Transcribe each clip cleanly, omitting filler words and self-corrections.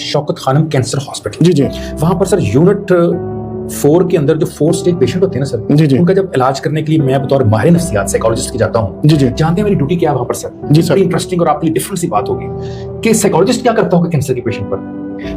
Shaukat Khanum cancer hospital. जी जी। वहां पर सर यूनिट 4 के अंदर जो 4 स्टेज पेशेंट होते हैं ना सर, जी जी। उनका जब इलाज करने के लिए मैं बतौर माहिर नफ्सियात साइकोलॉजिस्ट की जाता हूँ। जी जी। जानते हैं मेरी ड्यूटी क्या है वहां पर सर? जी सर। इंटरेस्टिंग और आपके लिए डिफरेंट सी बात होगी कि साइकोलॉजिस्ट क्या करता होगा कैंसर के पेशेंट पर।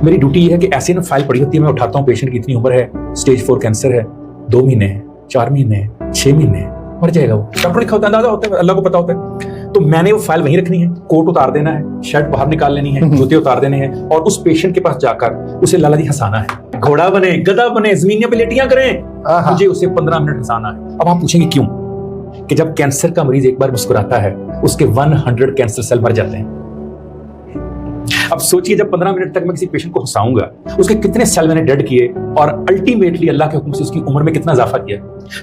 मेरी ड्यूटी ये है कि ऐसे ना फाइल पड़ी होती है, मैं उठाता हूँ पेशेंट की इतनी उम्र है, स्टेज 4 कैंसर है, 2 महीने है, 4 महीने है, 6 महीने है, मर जाएगा वो। डॉक्टर लिखा होता है, अंदाजा होता है, अल्लाह को पता होता है। तो मैंने वो फाइल वहीं रखनी है, कोट उतार देना है, शर्ट बाहर निकाल लेनी है, जूते उतार देने हैं और उस पेशेंट के पास जाकर उसे लाला जी हंसाना है। घोड़ा बने, गधा बने, जमीन पे लेटियां करें, मुझे उसे 15 मिनट हंसाना है। अब आप पूछेंगे क्यों? कि जब कैंसर का मरीज एक बार मुस्कुराता है, उसके 100 कैंसर सेल मर जाते हैं। अब सोचिए जब 15 मिनट तक मैं किसी पेशेंट को हंसाऊंगा, उसके कितने सेल मैंने डेड किए और अल्टीमेटली अल्लाह के हुक्म से उसकी उम्र में कितना इजाफा किया।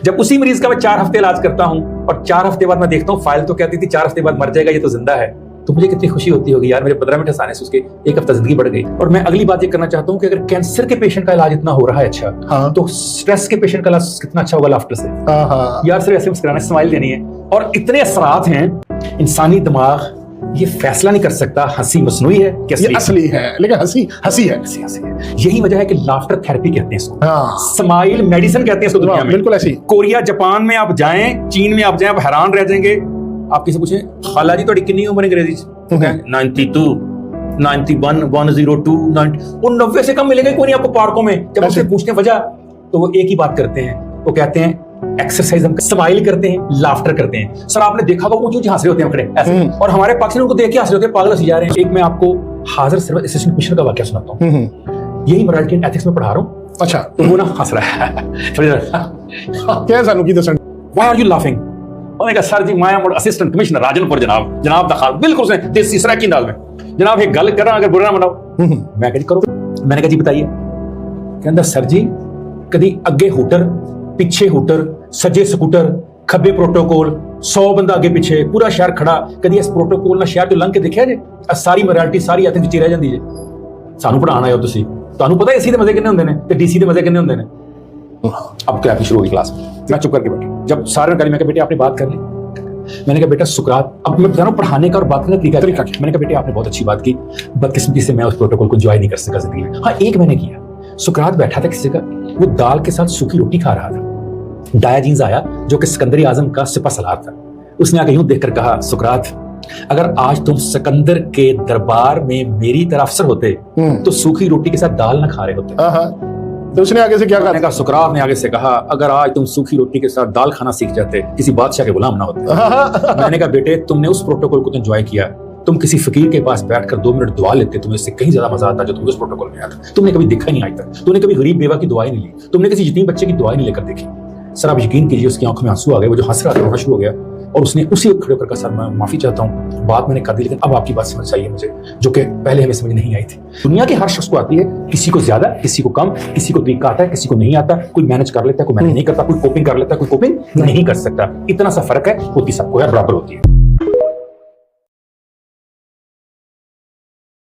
जब उसी मरीज का मैं 4 हफ्ते इलाज करता हूं और 4 हफ्ते बाद मैं देखता हूं फाइल तो कहती थी 4 हफ्ते बाद मर जाएगा, ये तो जिंदा है, तो मुझे कितनी खुशी होती होगी यार, मेरे 15 मिनट हंसाने से उसके 1 हफ्ता जिंदगी बढ़ गई। और मैं अगली बात ये करना चाहता हूं कि अगर कैंसर के पेशेंट का इलाज इतना हो रहा है अच्छा, तो स्ट्रेस के पेशेंट का इलाज कितना अच्छा होगा लाफ्टर से। यार सिर्फ ऐसे मुस्कुराना, स्माइल देनी है। और इतने असरात हैं, इंसानी दिमाग ये फैसला नहीं कर सकता हंसी मसनूई है कि असली है, लेकिन हंसी है। यही वजह है कि लाफ्टर थेरेपी कहते हैं इसको, स्माइल मेडिसिन कहते हैं इसको दुनिया में। बिल्कुल ऐसी। कोरिया, जापान में आप जाएं, चीन में आप जाएं, आप हैरान रह जाएंगे। आप किसी पूछें खाला जी तो कितनी उम्र अंग्रेजी 92, 91, 102, 90, वो 90 से कम मिलेगा कोई नहीं आपको पार्कों में। जब आपसे पूछते हैं वजह, तो वो एक ही बात करते हैं, वो कहते हैं एक्सरसाइज, हम स्माइल करते हैं, लाफ्टर करते हैं। सर आपने देखा होगा ऊंचे ऊंचे हंस रहे होते हैं खड़े ऐसे, और हमारे पाकिस्तान उनको देख के हंस रहे होते हैं, पागल हंसी जा रहे हैं। एक मैं आपको हाजिर सर्विस असिस्टेंट कमिश्नर का वाकया सुनाता हूँ। यही मोरालिटी एंड एथिक्स में पढ़ा रहा हूँ। अच्छा। तो वो ना हंस रहा है क्या सानू की दसन, व्हाई आर यू लाफिंग? मैंने कहा सर जी मैं असिस्टेंट कमिश्नर राजनपुर जनाब दा बिल्कुल से देसी सराकी अंदाज में, जनाब एक गल करा अगर बुरा ना मनाओ। मैं कहा जी करो। मैंने कहा जी बताइए। कहता सर जी कभी अगे हूटर, पिछे हूटर, सजे स्कूटर, खब्बे प्रोटोकॉल, 100 बंदा आगे पीछे, पूरा शहर खड़ा, कभी इस प्रोटोकॉल ना शहर तो लंघ के देखिया जे? सारी मोरालिटी सारी एथिक्स विच रह जांदी जे। सानू पढ़ाण आए हो तुसीं, तुहानू पता एसी दे मजे किन्ने हुंदे ने ते डीसी दे मजे किन्ने हुंदे ने। अब क्या शुरू होगी क्लास में, मैं चुप करके बैठा। जब सारे ने कहा, मैं कहा बेटे आपने बात कर ली। मैंने कहा बेटा सुकरात, अब मैं बता रहा हूँ पढ़ाने का और बात करने का तरीका क्या। मैंने कहा बेटे आपने बहुत अच्छी बात की, बदकिस्मती से मैं उस प्रोटोकॉल को ज्वाइन नहीं कर सका जिंदगी में। हाँ एक मैंने किया, सुकरात बैठा था किसी का, वो दाल के साथ सूखी रोटी खा रहा था। डायाजीन्स आया जो कि सिकंदर आजम का सिपा सलार था। उसने आके यूं देखकर कहा सुकरात अगर आज तुम सिकंदर के दरबार में मेरी तरह अफसर होते तो सूखी रोटी के साथ दाल ना खा रहे होते। तो उसने आगे से क्या कहा? सुकरात ने आगे से कहा अगर आज तुम सूखी रोटी के साथ दाल खाना सीख जाते किसी बादशाह के गुलाम ना होते। मैंने कहा बेटे तुमने उस प्रोटोकॉल को तो एंजॉय किया, तुम किसी फकीर के पास बैठकर 2 मिनट दुआ लेते, तुम्हें इससे कहीं ज्यादा मजा आता जो तुम्हें उस प्रोटोकॉल में आता। तुमने कभी देखा ही नहीं आज तक, तुमने कभी गरीब बेवा की दुआई नहीं ली, तुमने किसी यतीम बच्चे की दुआई नहीं लेकर देखी। सर आप यकीन कीजिए उसकी आंखों में आंसू आ गए, वो जो हंस रहा था रोना शुरू हो गया और उसने उसी वक्त खड़े होकर कहा सर मैं माफी चाहता हूँ, बात मैंने कर दी लेकिन अब आपकी बात समझ चाहिए मुझे, जो कि पहले हमें समझ नहीं आई थी। दुनिया के हर शख्स को आती है, किसी को ज्यादा, किसी को कम, किसी को तरीका आता है, किसी को नहीं आता, कोई मैनेज कर लेता है, कोई मैनेज नहीं करता, कोई कोपिंग कर लेता है, कोई कोपिंग नहीं कर सकता। इतना सा फर्क है, होती सबको है, बराबर होती है।